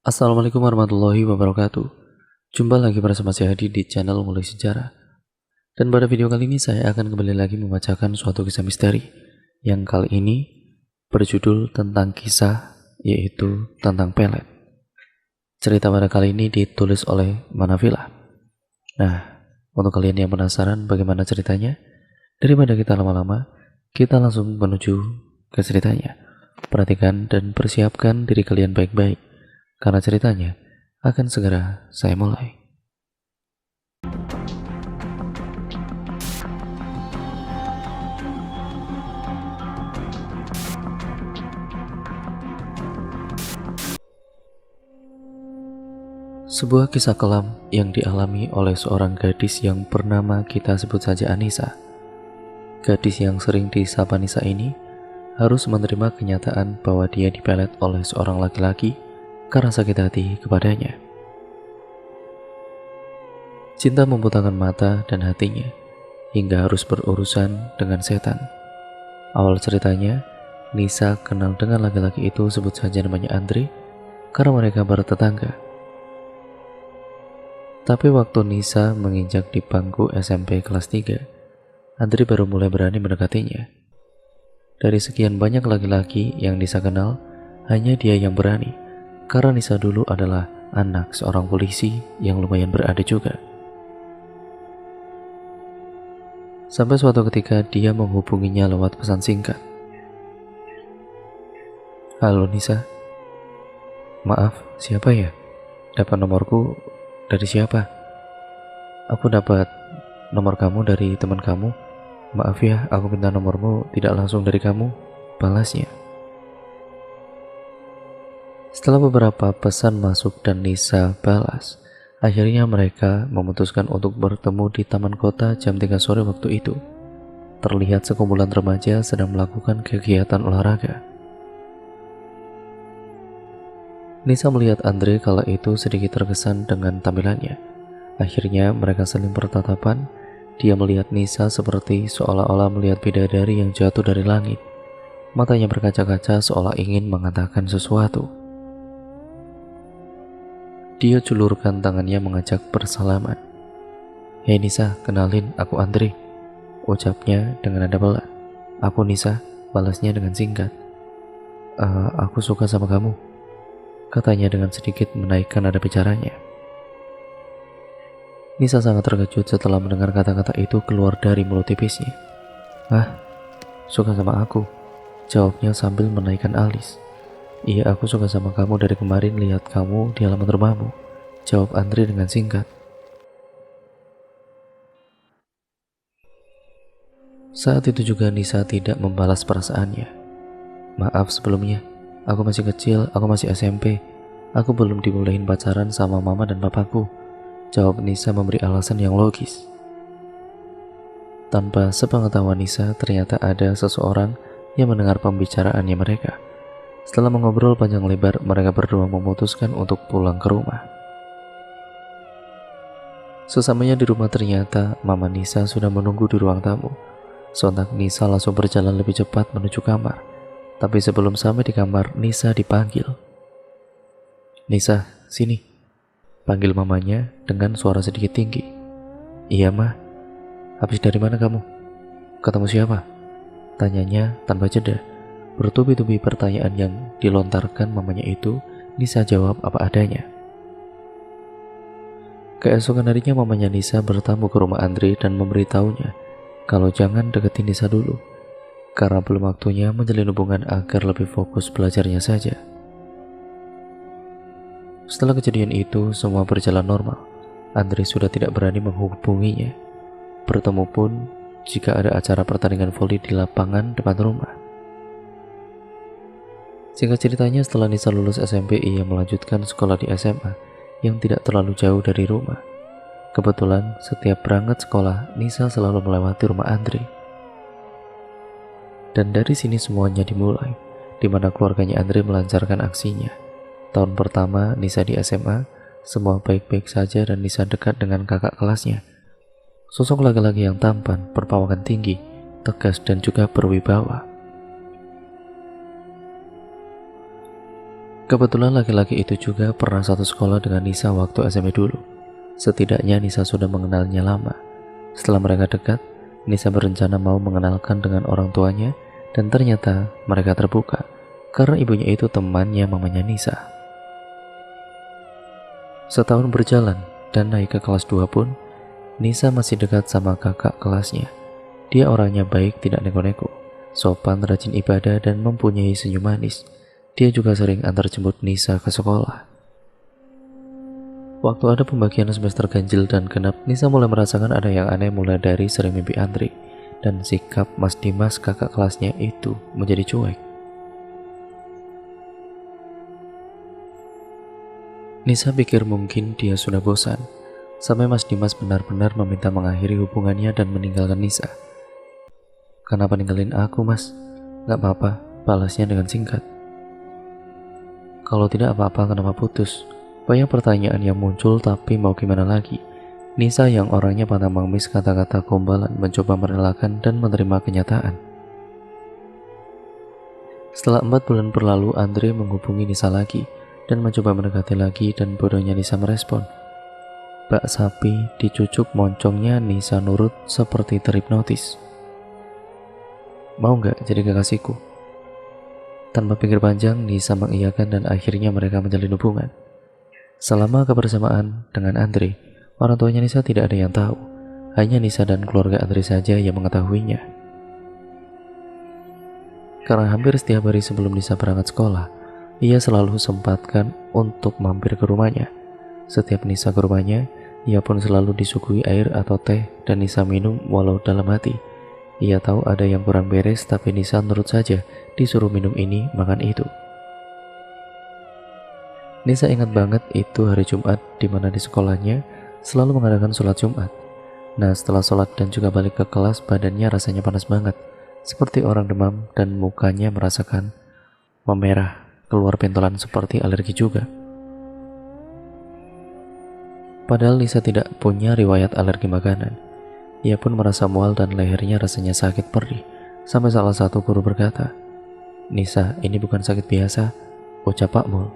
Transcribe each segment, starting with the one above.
Assalamualaikum warahmatullahi wabarakatuh. Jumpa lagi bersama saya Hadi di channel Ngulik Sejarah. Dan pada video kali ini saya akan kembali lagi membacakan suatu kisah misteri yang kali ini berjudul tentang kisah, yaitu tentang pelet. Cerita pada kali ini ditulis oleh Manavila. Nah, untuk kalian yang penasaran bagaimana ceritanya, daripada kita lama-lama, kita langsung menuju ke ceritanya. Perhatikan dan persiapkan diri kalian baik-baik, karena ceritanya akan segera saya mulai. Sebuah kisah kelam yang dialami oleh seorang gadis yang bernama kita sebut saja Anissa. Gadis yang sering disapa Nisa ini harus menerima kenyataan bahwa dia dipelet oleh seorang laki-laki karena sakit hati kepadanya. Cinta membutakan mata dan hatinya hingga harus berurusan dengan setan. Awal ceritanya, Nisa kenal dengan laki-laki itu, sebut saja namanya Andre, karena mereka bertetangga. Tapi waktu Nisa menginjak di bangku SMP kelas 3, Andre baru mulai berani mendekatinya. Dari sekian banyak laki-laki yang Nisa kenal, hanya dia yang berani, karena Nisa dulu adalah anak seorang polisi yang lumayan berada juga. Sampai suatu ketika dia menghubunginya lewat pesan singkat. "Halo Nisa, maaf, siapa ya? Dapat nomorku dari siapa? Aku dapat nomor kamu dari teman kamu. Maaf ya, aku minta nomormu tidak langsung dari kamu," balasnya. Setelah beberapa pesan masuk dan Nisa balas, akhirnya mereka memutuskan untuk bertemu di taman kota jam 3 sore waktu itu. Terlihat sekumpulan remaja sedang melakukan kegiatan olahraga. Nisa melihat Andre kala itu sedikit terkesan dengan tampilannya. Akhirnya mereka saling bertatapan. Dia melihat Nisa seperti seolah-olah melihat bidadari yang jatuh dari langit. Matanya berkaca-kaca seolah ingin mengatakan sesuatu. Dia julurkan tangannya mengajak bersalaman. "Hei Nisa, kenalin, aku Andre," ucapnya dengan nada pelan. "Aku Nisa," balasnya dengan singkat. Aku suka sama kamu," katanya dengan sedikit menaikkan nada bicaranya. Nisa sangat terkejut setelah mendengar kata-kata itu keluar dari mulut tipisnya. "Ah, suka sama aku," jawabnya sambil menaikkan alis. "Iya, aku suka sama kamu dari kemarin lihat kamu di halaman rumahmu," jawab Andre dengan singkat. Saat itu juga Nisa tidak membalas perasaannya. "Maaf sebelumnya, aku masih kecil, aku masih SMP. Aku belum dibolehin pacaran sama mama dan papaku," jawab Nisa memberi alasan yang logis. Tanpa sepengetahuan Nisa, ternyata ada seseorang yang mendengar pembicaraannya mereka. Setelah mengobrol panjang lebar, mereka berdua memutuskan untuk pulang ke rumah. Sesamanya di rumah, ternyata Mama Nisa sudah menunggu di ruang tamu. Sontak Nisa langsung berjalan lebih cepat menuju kamar. Tapi sebelum sampai di kamar, Nisa dipanggil. "Nisa, sini," panggil mamanya dengan suara sedikit tinggi. "Iya Ma, habis dari mana kamu? Ketemu siapa?" tanyanya tanpa jeda. Bertubi-tubi pertanyaan yang dilontarkan mamanya itu, Nisa jawab apa adanya. Keesokan harinya mamanya Nisa bertamu ke rumah Andre dan memberitahunya kalau jangan deketin Nisa dulu, karena belum waktunya menjalin hubungan agar lebih fokus belajarnya saja. Setelah kejadian itu, semua berjalan normal. Andre sudah tidak berani menghubunginya. Bertemu pun jika ada acara pertandingan voli di lapangan depan rumah. Singkat ceritanya, setelah Nisa lulus SMP, ia melanjutkan sekolah di SMA yang tidak terlalu jauh dari rumah. Kebetulan setiap berangkat sekolah, Nisa selalu melewati rumah Andre. Dan dari sini semuanya dimulai, di mana keluarganya Andre melancarkan aksinya. Tahun pertama Nisa di SMA, semua baik-baik saja dan Nisa dekat dengan kakak kelasnya. Sosok laki-laki yang tampan, berperawakan tinggi, tegas dan juga berwibawa. Kebetulan laki-laki itu juga pernah satu sekolah dengan Nisa waktu SMP dulu. Setidaknya Nisa sudah mengenalnya lama. Setelah mereka dekat, Nisa berencana mau mengenalkan dengan orang tuanya, dan ternyata mereka terbuka karena ibunya itu temannya mamanya Nisa. Setahun berjalan dan naik ke kelas 2 pun, Nisa masih dekat sama kakak kelasnya. Dia orangnya baik, tidak neko-neko, sopan, rajin ibadah, dan mempunyai senyum manis. Dia juga sering antar jemput Nisa ke sekolah. Waktu ada pembagian semester ganjil dan genap, Nisa mulai merasakan ada yang aneh, mulai dari sering mimpi Andri, dan sikap Mas Dimas kakak kelasnya itu menjadi cuek. Nisa pikir mungkin dia sudah bosan, sampai Mas Dimas benar-benar meminta mengakhiri hubungannya dan meninggalkan Nisa. "Kenapa ninggalin aku, Mas?" "Gak apa-apa," balasnya dengan singkat. "Kalau tidak apa-apa, kenapa putus?" Banyak pertanyaan yang muncul, tapi mau gimana lagi? Nisa yang orangnya pantang mengemis kata-kata gombalan mencoba merelakan dan menerima kenyataan. Setelah 4 bulan berlalu, Andre menghubungi Nisa lagi dan mencoba mendekati lagi, dan bodohnya Nisa merespon. Bak sapi dicucuk moncongnya, Nisa nurut seperti terhipnotis. "Mau nggak jadi kekasihku?" Tanpa pikir panjang, Nisa mengiyakan dan akhirnya mereka menjalin hubungan. Selama kebersamaan dengan Andre, orang tuanya Nisa tidak ada yang tahu. Hanya Nisa dan keluarga Andre saja yang mengetahuinya. Karena hampir setiap hari sebelum Nisa berangkat sekolah, ia selalu sempatkan untuk mampir ke rumahnya. Setiap Nisa ke rumahnya, ia pun selalu disuguhi air atau teh, dan Nisa minum walau dalam hati. Ia tahu ada yang kurang beres, tapi Nisa nurut saja, disuruh minum ini, makan itu. Nisa ingat banget itu hari Jumat, di mana di sekolahnya selalu mengadakan sholat Jumat. Nah, setelah sholat dan juga balik ke kelas, badannya rasanya panas banget, seperti orang demam, dan mukanya merasakan memerah, keluar pentolan seperti alergi juga. Padahal Nisa tidak punya riwayat alergi makanan. Ia pun merasa mual dan lehernya rasanya sakit perih, sampai salah satu guru berkata, "Nisa, ini bukan sakit biasa," ucap Pak Mul.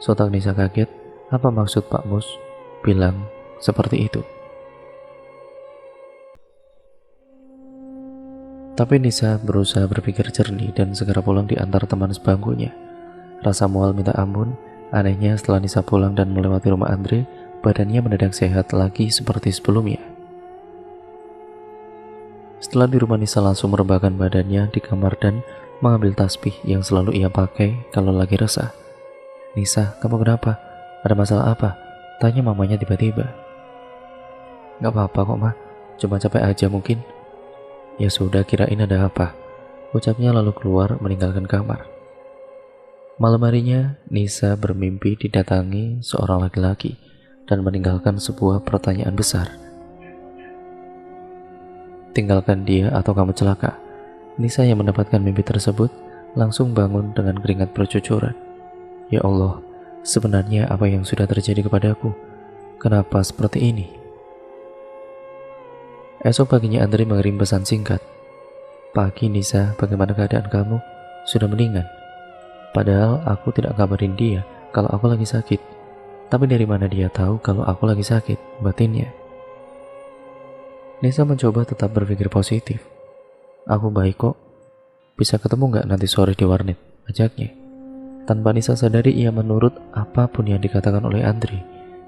Sontak Nisa kaget, apa maksud Pak Mus bilang seperti itu? Tapi Nisa berusaha berpikir jernih dan segera pulang diantar teman sebangkunya. Rasa mual minta ampun. Anehnya setelah Nisa pulang dan melewati rumah Andre, badannya mendadak sehat lagi seperti sebelumnya. Setelah di rumah, Nisa langsung merebahkan badannya di kamar dan mengambil tasbih yang selalu ia pakai kalau lagi resah. "Nisa, kamu kenapa? Ada masalah apa?" tanya mamanya tiba-tiba. "Gak apa-apa kok, Ma, cuma capek aja mungkin." "Ya sudah, kirain ada apa," ucapnya lalu keluar meninggalkan kamar. Malam harinya, Nisa bermimpi didatangi seorang laki-laki dan meninggalkan sebuah pertanyaan besar. "Tinggalkan dia atau kamu celaka." Nisa yang mendapatkan mimpi tersebut langsung bangun dengan keringat bercucuran. "Ya Allah, sebenarnya apa yang sudah terjadi kepadaku? Kenapa seperti ini?" Esok paginya Andre mengirim pesan singkat. "Pagi Nisa, bagaimana keadaan kamu? Sudah mendingan?" Padahal aku tidak kabarin dia kalau aku lagi sakit. Tapi dari mana dia tahu kalau aku lagi sakit, batinnya. Nisa mencoba tetap berpikir positif. "Aku baik kok. Bisa ketemu nggak nanti sore di warnet?" ajaknya. Tanpa Nisa sadari, ia menurut apapun yang dikatakan oleh Andri.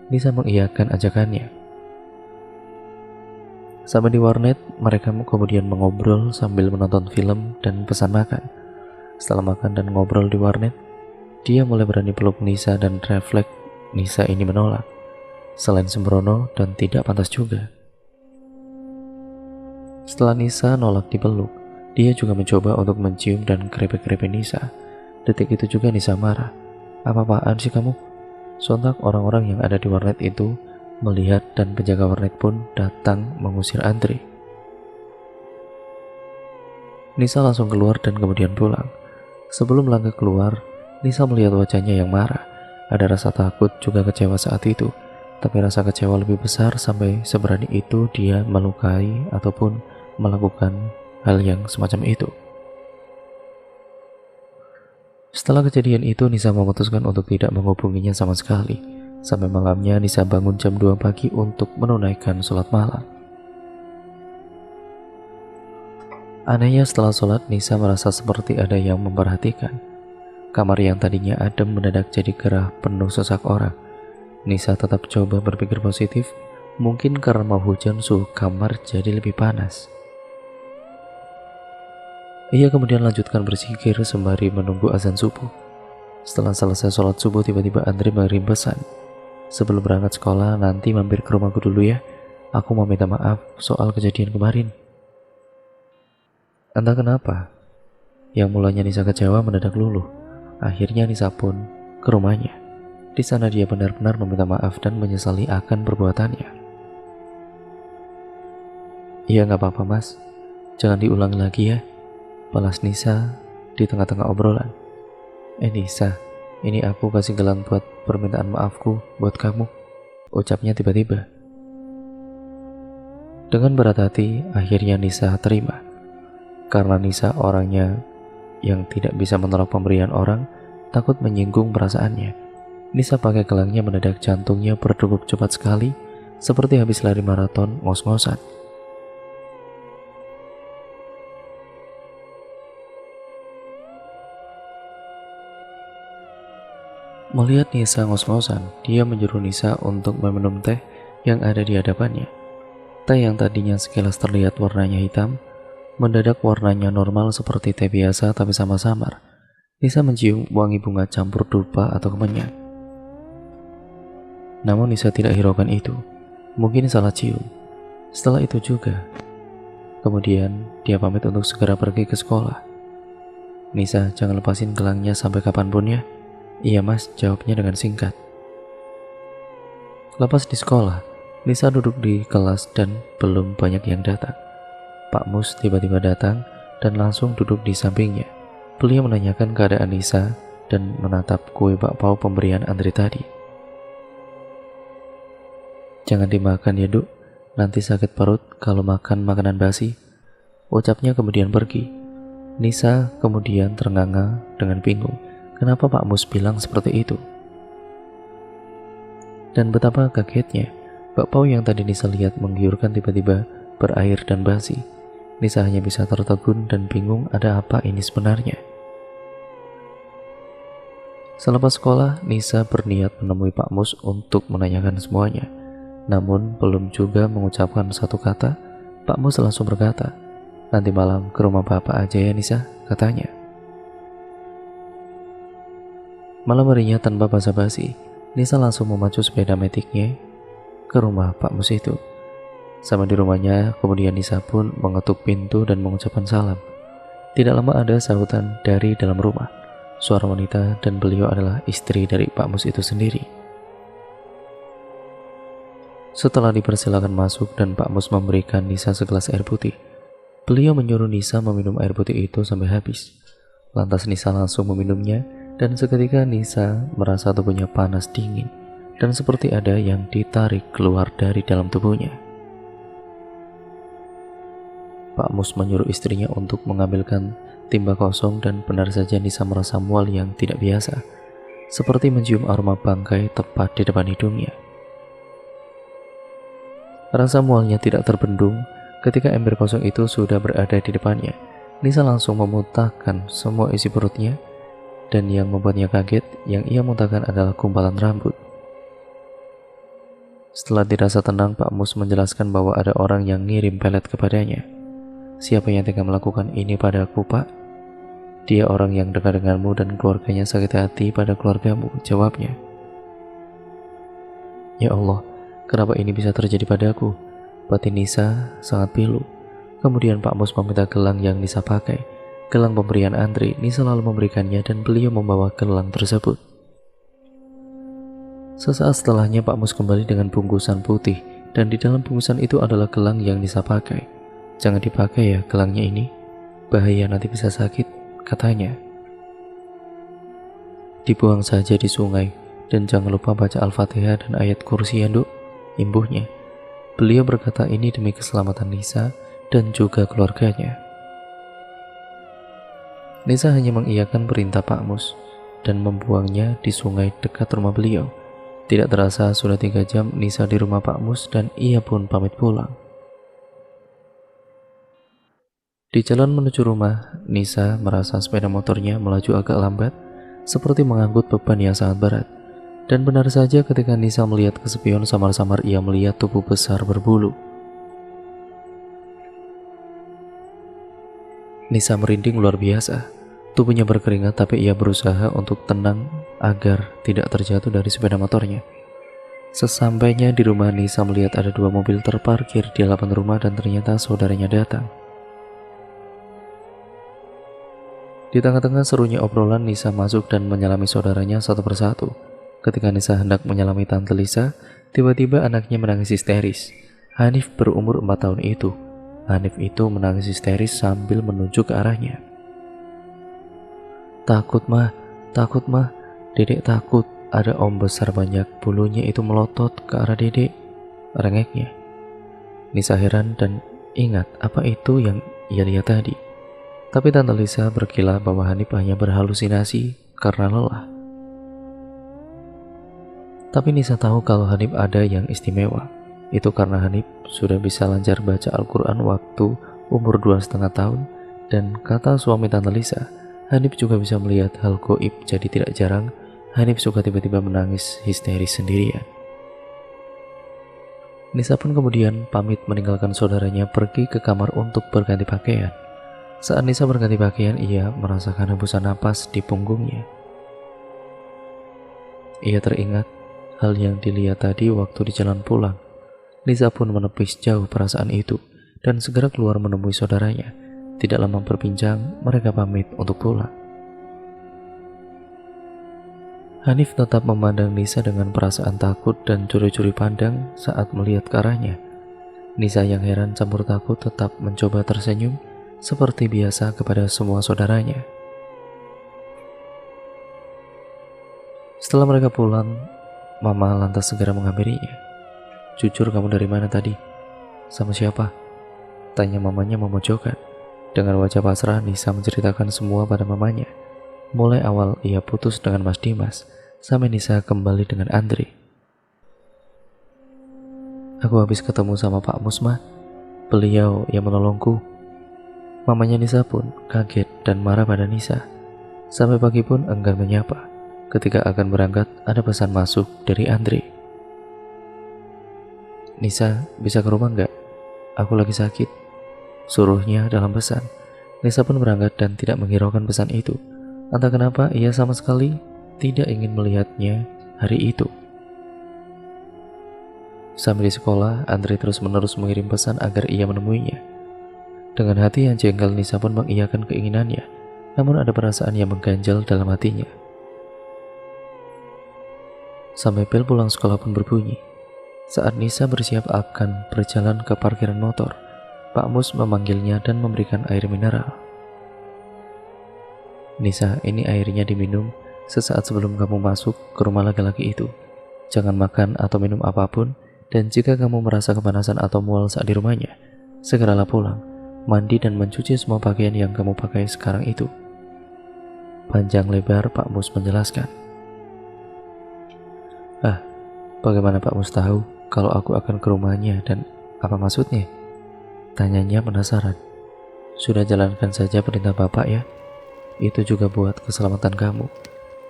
Nisa mengiyakan ajakannya. Sampai di warnet, mereka kemudian mengobrol sambil menonton film dan pesan makan. Setelah makan dan ngobrol di warnet, dia mulai berani peluk Nisa dan refleks Nisa ini menolak. Selain sembrono dan tidak pantas juga. Setelah Nisa nolak dipeluk, dia juga mencoba untuk mencium dan keripik-keripik Nisa. Detik itu juga Nisa marah. "Apa-apaan sih kamu?" Sontak orang-orang yang ada di warnet itu melihat dan penjaga warnet pun datang mengusir Andre. Nisa langsung keluar dan kemudian pulang. Sebelum langkah keluar, Nisa melihat wajahnya yang marah. Ada rasa takut juga kecewa saat itu. Tapi rasa kecewa lebih besar sampai seberani itu dia melukai ataupun melakukan hal yang semacam itu. Setelah kejadian itu, Nisa memutuskan untuk tidak menghubunginya sama sekali. Sampai malamnya, Nisa bangun jam 2 pagi untuk menunaikan sholat malam. Anehnya setelah sholat, Nisa merasa seperti ada yang memperhatikan. Kamar yang tadinya adem mendadak jadi gerah penuh sesak orang. Nisa tetap coba berpikir positif, mungkin karena mau hujan suhu kamar jadi lebih panas. Ia kemudian lanjutkan berzikir sembari menunggu azan subuh. Setelah selesai sholat subuh, tiba-tiba Andre mengirim pesan. Sebelum berangkat sekolah, nanti mampir ke rumahku dulu ya. Aku mau minta maaf soal kejadian kemarin. Entah kenapa, yang mulanya Nisa kecewa mendadak luluh. Akhirnya Nisa pun ke rumahnya. Di sana dia benar-benar meminta maaf dan menyesali akan perbuatannya. Iya nggak apa-apa mas, jangan diulang lagi ya, balas Nisa di tengah-tengah obrolan. Nisa, ini aku kasih gelang buat permintaan maafku buat kamu, ucapnya tiba-tiba. Dengan berat hati, akhirnya Nisa terima. Karena Nisa orangnya yang tidak bisa menolak pemberian orang, takut menyinggung perasaannya. Nisa pakai gelangnya, mendadak jantungnya berdegup cepat sekali, seperti habis lari maraton ngos-ngosan. Melihat Nisa ngos-ngosan, dia menyuruh Nisa untuk meminum teh yang ada di hadapannya. Teh yang tadinya sekilas terlihat warnanya hitam, mendadak warnanya normal seperti teh biasa tapi sama samar. Nisa mencium wangi bunga campur dupa atau kemenyan. Namun Nisa tidak hiraukan itu, mungkin salah cium. Setelah itu juga, kemudian dia pamit untuk segera pergi ke sekolah. Nisa, jangan lepasin gelangnya sampai kapanpun ya. Iya mas, jawabnya dengan singkat. Lepas di sekolah, Nisa duduk di kelas dan belum banyak yang datang. Pak Mus tiba-tiba datang dan langsung duduk di sampingnya. Beliau menanyakan keadaan Nisa dan menatap kue bakpao pemberian Andre tadi. Jangan dimakan ya duk, nanti sakit perut kalau makan makanan basi, ucapnya kemudian pergi. Nisa kemudian ternganga dengan bingung, kenapa Pak Mus bilang seperti itu? Dan betapa kagetnya, bakpao yang tadi Nisa lihat menggiurkan tiba-tiba berair dan basi. Nisa hanya bisa tertegun dan bingung ada apa ini sebenarnya. Selepas sekolah, Nisa berniat menemui Pak Mus untuk menanyakan semuanya. Namun belum juga mengucapkan satu kata, Pak Mus langsung berkata, nanti malam ke rumah Bapak aja ya Nisa, katanya. Malam harinya tanpa basa-basi, Nisa langsung memacu sepeda metiknya ke rumah Pak Mus itu. Sama di rumahnya, kemudian Nisa pun mengetuk pintu dan mengucapkan salam. Tidak lama ada sahutan dari dalam rumah, suara wanita, dan beliau adalah istri dari Pak Mus itu sendiri. Setelah dipersilakan masuk dan Pak Mus memberikan Nisa segelas air putih, beliau menyuruh Nisa meminum air putih itu sampai habis. Lantas Nisa langsung meminumnya dan seketika Nisa merasa tubuhnya panas dingin dan seperti ada yang ditarik keluar dari dalam tubuhnya. Pak Mus menyuruh istrinya untuk mengambilkan timba kosong dan benar saja Nisa merasa mual yang tidak biasa, seperti mencium aroma bangkai tepat di depan hidungnya. Rasa mualnya tidak terbendung ketika ember kosong itu sudah berada di depannya. Nisa langsung memuntahkan semua isi perutnya, dan yang membuatnya kaget, yang ia muntahkan adalah gumpalan rambut. Setelah dirasa tenang, Pak Mus menjelaskan bahwa ada orang yang ngirim pelet kepadanya. Siapa yang tega melakukan ini padaku, Pak? Dia orang yang dekat denganmu dan keluarganya sakit hati pada keluargamu, jawabnya. Ya Allah, kenapa ini bisa terjadi padaku? Batin Nisa sangat pilu. Kemudian Pak Mus meminta gelang yang Nisa pakai. Gelang pemberian Andre. Nisa lalu memberikannya dan beliau membawa gelang tersebut. Sesaat setelahnya Pak Mus kembali dengan bungkusan putih, dan di dalam bungkusan itu adalah gelang yang Nisa pakai. Jangan dipakai ya gelangnya ini, bahaya nanti bisa sakit, katanya. Dibuang saja di sungai, dan jangan lupa baca Al-Fatihah dan ayat kursi ya Duk, imbuhnya. Beliau berkata ini demi keselamatan Nisa dan juga keluarganya. Nisa hanya mengiyakan perintah Pak Mus. dan membuangnya di sungai dekat rumah beliau. Tidak terasa sudah 3 jam Nisa di rumah Pak Mus dan ia pun pamit pulang. Di jalan menuju rumah, Nisa merasa sepeda motornya melaju agak lambat, seperti mengangkut beban yang sangat berat. Dan benar saja ketika Nisa melihat ke spion, samar-samar ia melihat tubuh besar berbulu. Nisa merinding luar biasa. Tubuhnya berkeringat tapi ia berusaha untuk tenang agar tidak terjatuh dari sepeda motornya. Sesampainya di rumah, Nisa melihat ada 2 mobil terparkir di halaman rumah dan ternyata saudaranya datang. Di tengah-tengah serunya obrolan, Nisa masuk dan menyalami saudaranya satu persatu. Ketika Nisa hendak menyalami Tante Lisa, tiba-tiba anaknya menangis histeris. Hanif berumur 4 tahun itu. Hanif itu menangis histeris sambil menunjuk ke arahnya. Takut mah, Dedek takut. Ada om besar banyak bulunya itu melotot ke arah Dedek, rengeknya. Nisa heran dan ingat apa itu yang ia lihat tadi. Tapi Tante Lisa berkilah bahwa Hanif hanya berhalusinasi karena lelah. Tapi Nisa tahu kalau Hanif ada yang istimewa. Itu karena Hanif sudah bisa lancar baca Al-Quran waktu umur 2,5 tahun. Dan kata suami Tante Lisa, Hanif juga bisa melihat hal gaib. Jadi tidak jarang Hanif suka tiba-tiba menangis histeris sendirian. Nisa pun kemudian pamit meninggalkan saudaranya pergi ke kamar untuk berganti pakaian. Saat Nisa berganti pakaian, ia merasakan hembusan napas di punggungnya. Ia teringat hal yang dilihat tadi waktu di jalan pulang. Nisa pun menepis jauh perasaan itu dan segera keluar menemui saudaranya. Tidak lama berbincang, mereka pamit untuk pulang. Hanif tetap memandang Nisa dengan perasaan takut dan curi-curi pandang saat melihat ke arahnya. Nisa yang heran campur takut tetap mencoba tersenyum seperti biasa kepada semua saudaranya. Setelah mereka pulang, Mama lantas segera menghampirinya. Jujur, kamu dari mana tadi? Sama siapa? Tanya mamanya memojokkan. Dengan wajah pasrah, Nisa menceritakan semua pada mamanya. Mulai awal ia putus dengan Mas Dimas, sampai Nisa kembali dengan Andri. Aku habis ketemu sama Pak Musma. Beliau yang menolongku. Mamanya Nisa pun kaget dan marah pada Nisa. Sampai pagi pun enggan menyapa. Ketika akan berangkat, ada pesan masuk dari Andri. Nisa, bisa ke rumah enggak? Aku lagi sakit. Suruhnya dalam pesan. Nisa pun berangkat dan tidak menghiraukan pesan itu. Entah kenapa ia sama sekali tidak ingin melihatnya hari itu. Sampai di sekolah, Andri terus-menerus mengirim pesan agar ia menemuinya. Dengan hati yang jengkel, Nisa pun mengiyakan keinginannya. Namun ada perasaan yang mengganjal dalam hatinya. Sampai bel pulang sekolah pun berbunyi. Saat Nisa bersiap akan berjalan ke parkiran motor, Pak Mus memanggilnya dan memberikan air mineral. Nisa, ini airnya diminum sesaat sebelum kamu masuk ke rumah laki-laki itu. Jangan makan atau minum apapun, dan jika kamu merasa kepanasan atau mual saat di rumahnya, segeralah pulang, mandi dan mencuci semua pakaian yang kamu pakai sekarang itu. Panjang lebar Pak Mus menjelaskan. Bagaimana Pak Mus tahu kalau aku akan ke rumahnya dan apa maksudnya? Tanyanya penasaran. Sudah jalankan saja perintah Bapak ya. Itu juga buat keselamatan kamu.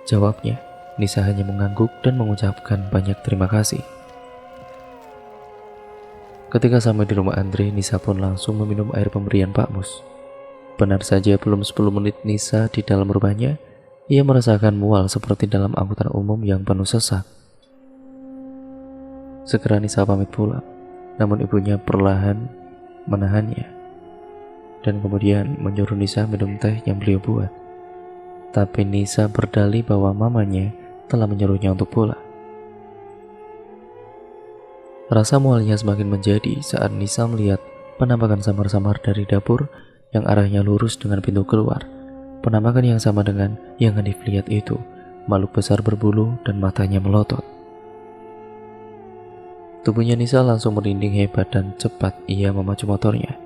Jawabnya. Nisa hanya mengangguk dan mengucapkan banyak terima kasih. Ketika sampai di rumah Andri, Nisa pun langsung meminum air pemberian Pak Mus. Benar saja belum 10 menit Nisa di dalam rumahnya, ia merasakan mual seperti dalam angkutan umum yang penuh sesak. Segera Nisa pamit pulang, namun ibunya perlahan menahannya dan kemudian menyuruh Nisa minum teh yang beliau buat. Tapi Nisa berdalih bahwa mamanya telah menyuruhnya untuk pulang. Rasa mualnya semakin menjadi saat Nisa melihat penampakan samar-samar dari dapur yang arahnya lurus dengan pintu keluar. Penampakan yang sama dengan yang Hanif lihat itu, makhluk besar berbulu dan matanya melotot. Tubuhnya Nisa langsung merinding hebat dan cepat ia memacu motornya.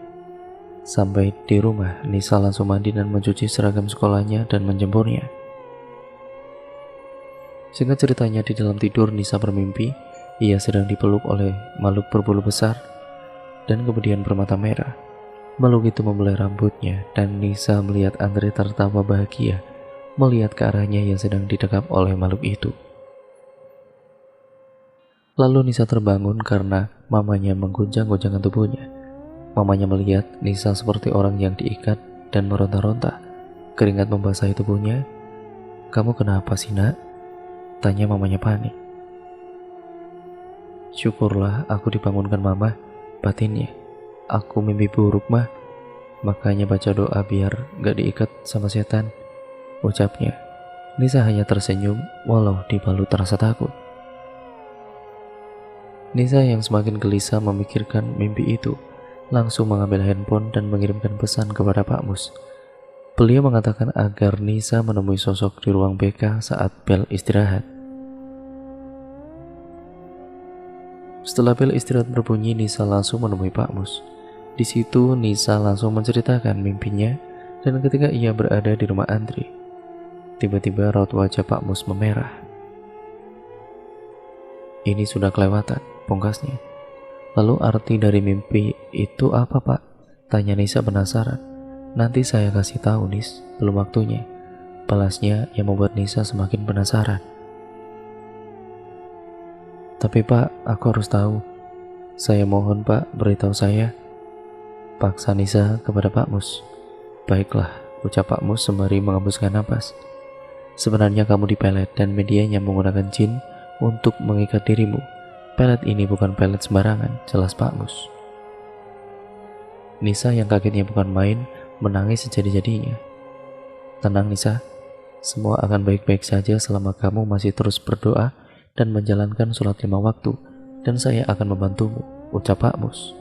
Sampai di rumah, Nisa langsung mandi dan mencuci seragam sekolahnya dan menjemurnya. Singkat ceritanya, di dalam tidur Nisa bermimpi ia sedang dipeluk oleh makhluk berbulu besar dan kemudian bermata merah. Makhluk itu membelai rambutnya dan Nisa melihat Andre tertawa bahagia melihat ke arahnya yang sedang didekap oleh makhluk itu. Lalu Nisa terbangun karena mamanya mengguncang-guncangkan tubuhnya. Mamanya melihat Nisa seperti orang yang diikat dan meronta-ronta. Keringat membasahi tubuhnya. "Kamu kenapa sih, Nak?" tanya mamanya panik. "Syukurlah aku dibangunkan Mama," batinnya. "Aku mimpi buruk, Mah. Makanya baca doa biar gak diikat sama setan," ucapnya. Nisa hanya tersenyum walau dibalut rasa takut. Nisa yang semakin gelisah memikirkan mimpi itu langsung mengambil handphone dan mengirimkan pesan kepada Pak Mus. Beliau mengatakan agar Nisa menemui sosok di ruang BK saat bel istirahat. Setelah bel istirahat berbunyi, Nisa langsung menemui Pak Mus. Di situ Nisa langsung menceritakan mimpinya dan ketika ia berada di rumah Andre, tiba-tiba raut wajah Pak Mus memerah. "Ini sudah kelewatan," pungkasnya. "Lalu arti dari mimpi itu apa, Pak?" tanya Nisa penasaran. "Nanti saya kasih tahu, Nis, belum waktunya," balasnya yang membuat Nisa semakin penasaran. "Tapi Pak, aku harus tahu. Saya mohon Pak, beritahu saya," paksa Nisa kepada Pak Mus. "Baiklah," ucap Pak Mus sembari menghembuskan napas. "Sebenarnya kamu dipelet dan medianya menggunakan jin untuk mengikat dirimu. Pelet ini bukan pelet sembarangan," jelas Pak Mus. Nisa yang kagetnya bukan main menangis sejadi-jadinya. "Tenang Nisa, semua akan baik-baik saja selama kamu masih terus berdoa dan menjalankan sholat 5 waktu, dan saya akan membantumu," ucap Pak Mus.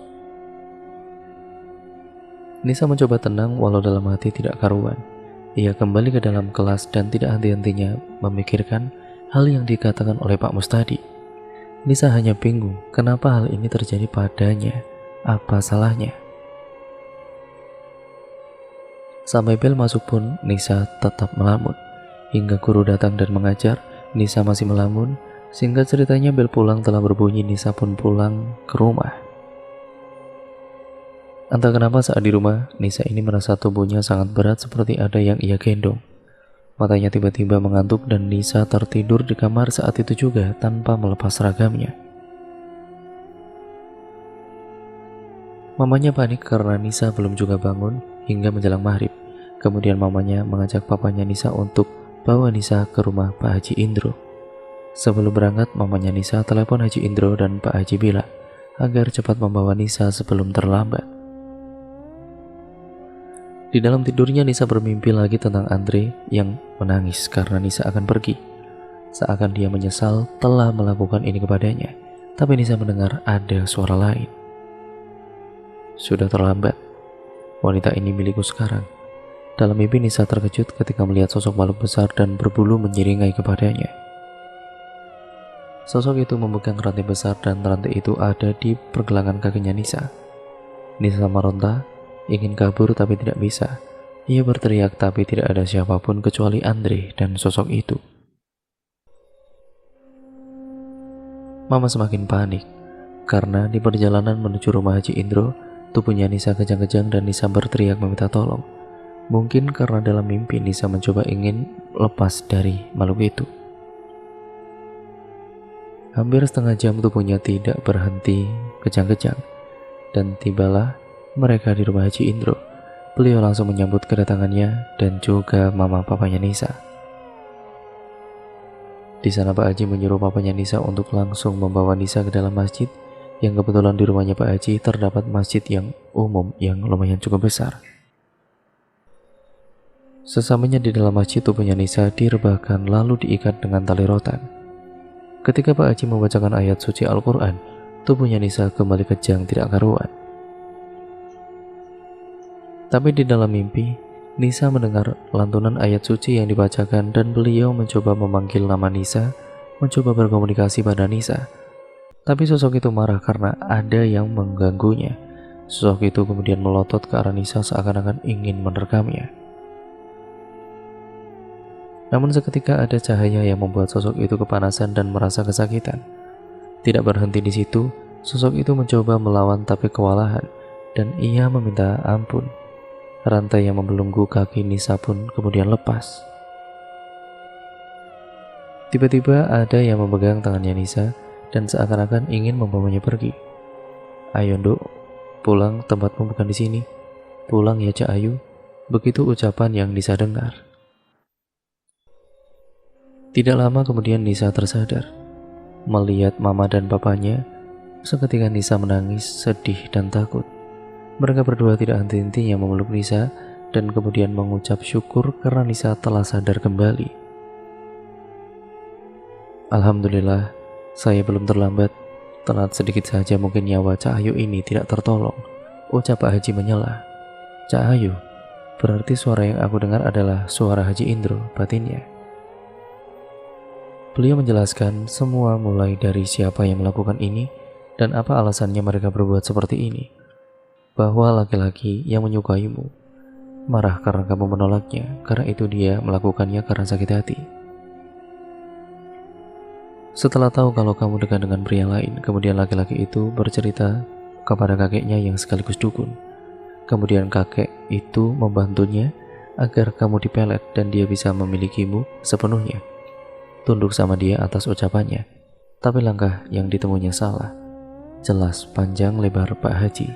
Nisa mencoba tenang walau dalam hati tidak karuan. Ia kembali ke dalam kelas dan tidak henti-hentinya memikirkan hal yang dikatakan oleh Pak Mus tadi. Nisa hanya bingung kenapa hal ini terjadi padanya, apa salahnya. Sampai bel masuk pun Nisa tetap melamun. Hingga guru datang dan mengajar, Nisa masih melamun. Singkat ceritanya bel pulang telah berbunyi, Nisa pun pulang ke rumah. Entah kenapa saat di rumah, Nisa ini merasa tubuhnya sangat berat seperti ada yang ia gendong. Matanya tiba-tiba mengantuk dan Nisa tertidur di kamar saat itu juga tanpa melepas seragamnya. Mamanya panik karena Nisa belum juga bangun hingga menjelang maghrib. Kemudian mamanya mengajak papanya Nisa untuk bawa Nisa ke rumah Pak Haji Indro. Sebelum berangkat, mamanya Nisa telepon Haji Indro dan Pak Haji bilang agar cepat membawa Nisa sebelum terlambat. Di dalam tidurnya Nisa bermimpi lagi tentang Andre yang menangis karena Nisa akan pergi. Seakan dia menyesal telah melakukan ini kepadanya. Tapi Nisa mendengar ada suara lain. "Sudah terlambat. Wanita ini milikku sekarang." Dalam mimpi Nisa terkejut ketika melihat sosok makhluk besar dan berbulu menyeringai kepadanya. Sosok itu memegang rantai besar dan rantai itu ada di pergelangan kakinya Nisa. Nisa meronta, ingin kabur tapi tidak bisa. Ia berteriak tapi tidak ada siapapun kecuali Andre dan sosok itu. Mama semakin panik karena di perjalanan menuju rumah Haji Indro, tubuhnya Nisa kejang-kejang dan Nisa berteriak meminta tolong. Mungkin karena dalam mimpi Nisa mencoba ingin lepas dari makhluk itu. Hampir setengah jam tubuhnya tidak berhenti kejang-kejang dan tibalah mereka di rumah Haji Indro. Beliau langsung menyambut kedatangannya dan juga mama papanya Nisa. Di sana Pak Haji menyuruh papanya Nisa untuk langsung membawa Nisa ke dalam masjid yang kebetulan di rumahnya Pak Haji terdapat masjid yang umum yang lumayan cukup besar. Sesamanya di dalam masjid, tubuhnya Nisa direbahkan lalu diikat dengan tali rotan. Ketika Pak Haji membacakan ayat suci Al-Quran, tubuhnya Nisa kembali kejang tidak karuan. Tapi di dalam mimpi, Nisa mendengar lantunan ayat suci yang dibacakan dan beliau mencoba memanggil nama Nisa, mencoba berkomunikasi pada Nisa. Tapi sosok itu marah karena ada yang mengganggunya. Sosok itu kemudian melotot ke arah Nisa seakan-akan ingin menerkamnya. Namun seketika ada cahaya yang membuat sosok itu kepanasan dan merasa kesakitan. Tidak berhenti di situ, sosok itu mencoba melawan tapi kewalahan, dan ia meminta ampun. Rantai yang membelenggu kaki Nisa pun kemudian lepas. Tiba-tiba ada yang memegang tangannya Nisa dan seakan-akan ingin membawanya pergi. "Ayo Nduk, pulang, tempatmu bukan di sini. Pulang ya Cak Ayu." Begitu ucapan yang Nisa dengar. Tidak lama kemudian Nisa tersadar. Melihat mama dan papanya, seketika Nisa menangis, sedih dan takut. Mereka berdua tidak henti-hentinya memeluk Nisa dan kemudian mengucap syukur karena Nisa telah sadar kembali. "Alhamdulillah, saya belum terlambat. Telat sedikit saja mungkin nyawa Cak Ayu ini tidak tertolong," ucap Pak Haji menyela. "Cak Ayu, berarti suara yang aku dengar adalah suara Haji Indro," batinnya. Beliau menjelaskan semua mulai dari siapa yang melakukan ini dan apa alasannya mereka berbuat seperti ini. Bahwa laki-laki yang menyukaimu marah karena kamu menolaknya, karena itu dia melakukannya karena sakit hati. Setelah tahu kalau kamu dekat dengan pria lain, kemudian laki-laki itu bercerita kepada kakeknya yang sekaligus dukun. Kemudian kakek itu membantunya agar kamu dipelet dan dia bisa memilikimu sepenuhnya. Tunduk sama dia atas ucapannya, tapi langkah yang ditemuinya salah. Jelas panjang lebar Pak Haji.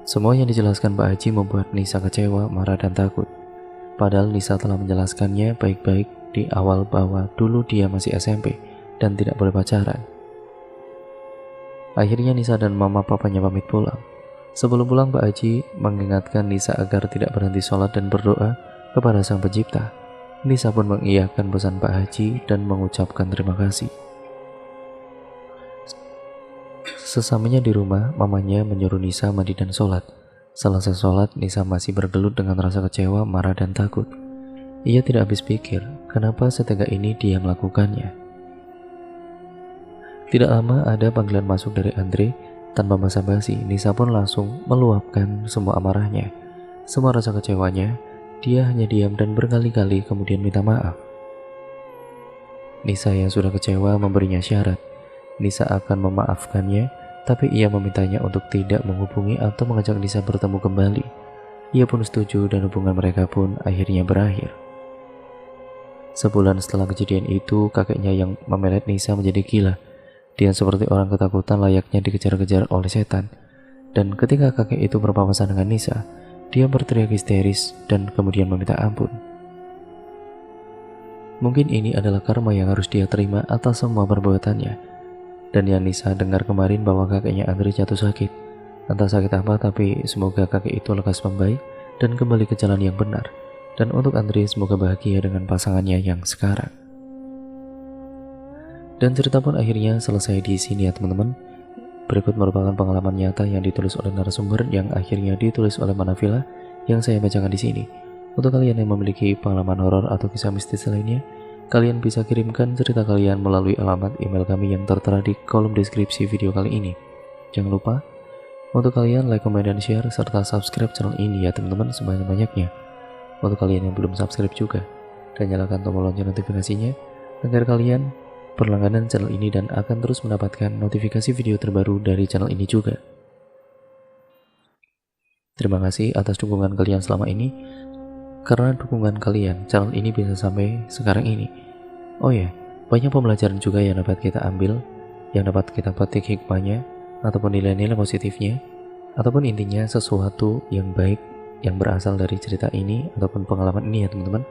Semua yang dijelaskan Pak Haji membuat Nisa kecewa, marah dan takut. Padahal Nisa telah menjelaskannya baik-baik di awal bahwa dulu dia masih SMP dan tidak boleh pacaran. Akhirnya Nisa dan mama papanya pamit pulang. Sebelum pulang Pak Haji mengingatkan Nisa agar tidak berhenti sholat dan berdoa kepada Sang Pencipta. Nisa pun mengiyakan pesan Pak Haji dan mengucapkan terima kasih. Sesamanya di rumah, mamanya menyuruh Nisa mandi dan sholat. Selesai sholat, Nisa masih bergelut dengan rasa kecewa, marah dan takut. Ia tidak habis pikir, kenapa setega ini dia melakukannya. Tidak lama ada panggilan masuk dari Andre. Tanpa basa-basi, Nisa pun langsung meluapkan semua amarahnya, semua rasa kecewanya. Dia hanya diam dan berkali-kali kemudian minta maaf. Nisa yang sudah kecewa memberinya syarat. Nisa akan memaafkannya, tapi ia memintanya untuk tidak menghubungi atau mengajak Nisa bertemu kembali. Ia pun setuju dan hubungan mereka pun akhirnya berakhir. Sebulan setelah kejadian itu, kakeknya yang memelet Nisa menjadi gila. Dia seperti orang ketakutan layaknya dikejar-kejar oleh setan. Dan ketika kakek itu berpapasan dengan Nisa, dia berteriak histeris dan kemudian meminta ampun. Mungkin ini adalah karma yang harus dia terima atas semua perbuatannya. Dan yang Nisa dengar kemarin bahwa kakeknya Andre jatuh sakit. Entah sakit apa, tapi semoga kakek itu lekas membaik dan kembali ke jalan yang benar. Dan untuk Andre semoga bahagia dengan pasangannya yang sekarang. Dan cerita pun akhirnya selesai di sini ya teman-teman. Berikut merupakan pengalaman nyata yang ditulis oleh narasumber yang akhirnya ditulis oleh Manafila yang saya bacakan di sini. Untuk kalian yang memiliki pengalaman horor atau kisah mistis lainnya, kalian bisa kirimkan cerita kalian melalui alamat email kami yang tertera di kolom deskripsi video kali ini. Jangan lupa untuk kalian like, comment, dan share serta subscribe channel ini ya teman-teman sebanyak-banyaknya. Untuk kalian yang belum subscribe juga, dan nyalakan tombol lonceng notifikasinya agar kalian berlangganan channel ini dan akan terus mendapatkan notifikasi video terbaru dari channel ini juga. Terima kasih atas dukungan kalian selama ini. Karena dukungan kalian, channel ini bisa sampai sekarang ini. Oh ya, banyak pembelajaran juga yang dapat kita ambil, yang dapat kita petik hikmahnya, ataupun nilai-nilai positifnya, ataupun intinya sesuatu yang baik yang berasal dari cerita ini ataupun pengalaman ini ya teman-teman.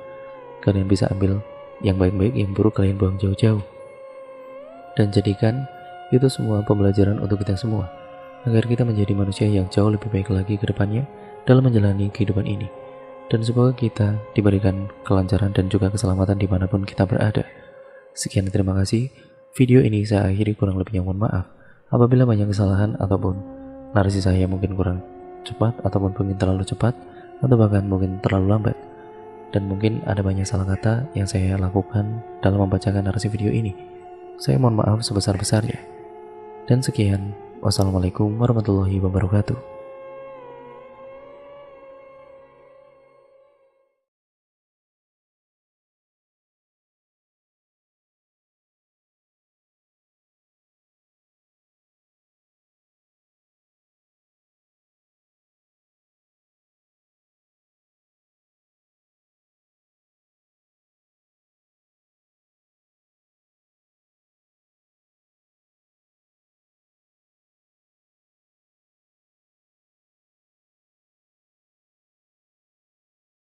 Kalian bisa ambil yang baik-baik, yang buruk kalian buang jauh-jauh. Dan jadikan itu semua pembelajaran untuk kita semua, agar kita menjadi manusia yang jauh lebih baik lagi ke depannya dalam menjalani kehidupan ini. Dan semoga kita diberikan kelancaran dan juga keselamatan dimanapun kita berada. Sekian, terima kasih. Video ini saya akhiri, kurang lebihnya mohon maaf apabila banyak kesalahan ataupun narasi saya mungkin kurang cepat ataupun mungkin terlalu cepat atau bahkan mungkin terlalu lambat. Dan mungkin ada banyak salah kata yang saya lakukan dalam membacakan narasi video ini. Saya mohon maaf sebesar-besarnya. Dan sekian, wassalamualaikum warahmatullahi wabarakatuh.